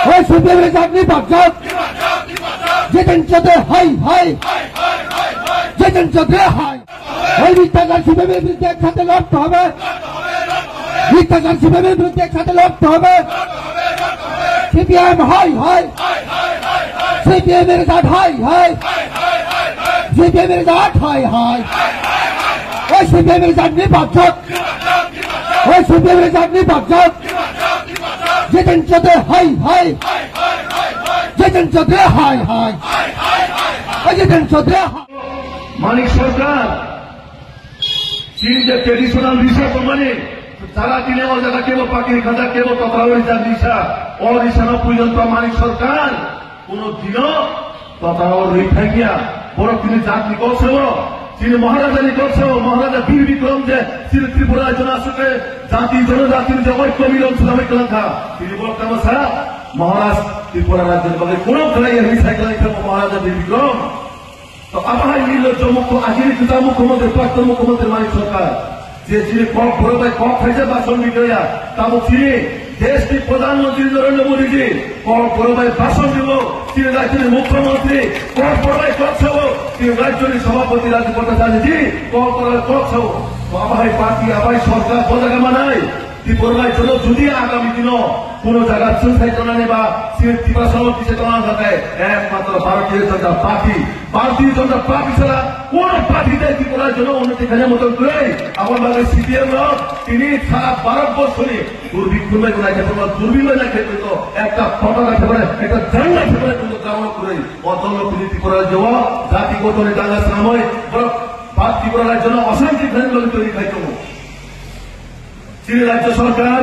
ওই সিপিএমের চাকরি বাচ্চক যেদিন চোদ্দে হাই হাই যেদিন চোদ্দে হাই ওই মিথ্যাচার সিপিএমের বিরুদ্ধে একসাথে লড়তে হবে মিথ্যাচার সিপিএমের বিরুদ্ধে একসাথে লড়তে হবে সিপিএম হাই হাই সিপিএমের জাত হাই হাই সিপিএমের জাত হাই হাই ওই সিপিএমের চাকরি বাচ্চক ওই সিপিএমের চাকরি বাচ্চক যেদিন চোদ্দে হাই হাই যেদিন চোদ্দে হাই হাই যেদিন চোদ্দে মানিক সরকার চীন যে ট্রেডিশনাল রিসা কোম্পানি সারা দিনে অজানা কেবল পাখির খাঁচা কেবল কথা হয়েছে রিসা অরিসানো পর্যন্ত মানিক সরকার কোনদিনও তথা রেখা গিয়া বড় তিনি চাকরি করছেও তিনি মহারাজানি করছেও মহারাজা বীর বিক্রম যে তিনি ত্রিপুরার জন্য আসলে জাতি জনজাতির যে ঐক্য মিলন ছিল ঐক্যলাঙ্কা তিনি বলতাম স্যার মহারাজ ত্রিপুরা রাজ্যের বলে কোন খেলাই রিসাইকেল মহারাজা বীর বিক্রম তো আবার নির্লজ্জ মুখ্য আখিরি পিতা মুখ্যমন্ত্রী প্রাক্তন মুখ্যমন্ত্রী মানিক সরকার যে যিনি কক ভরতায় কক খাইছে ভাষণ বিজয়া তাবো তিনি দেশটির প্রধানমন্ত্রী নরেন্দ্র মোদীজি কক ভরতায় ভাষণ দিব তিনি রাজ্যের মুখ্যমন্ত্রী কক ভরতায় কক ছাব তিনি রাজ্যের সভাপতি রাজ্য প্রধানজি কক ভরতায় কক ছাব আবাই পার্টি আবাই সরকার পতাকা মানায় ত্রিপুরার জন্য যদি আগামী দিনও কোন জায়গায় সুইসাইড জানানে বা ত্রিপুরা সভাপতি চেতনা থাকায় একমাত্র ভারতীয় জনতা পার্টি ছাড়া কোন পার্টিতে ত্রিপুরার জন্য উন্নতি খানের মতন করে আমার বাংলা সিপিএম তিনি সারা ভারতবর্ষে দুর্ভিক্ষণে দুর্বিময় না খেতে তো একটা ফটো রাখতে পারে একটা জানলা রাখতে পারে কিন্তু কামনা করে অতল তিনি ত্রিপুরার জন্য জাতিগত দাঙ্গা সাময় ত্রিপুরার জন্য অশান্তি খানের তৈরি খাইত চীন রাজ্য সরকার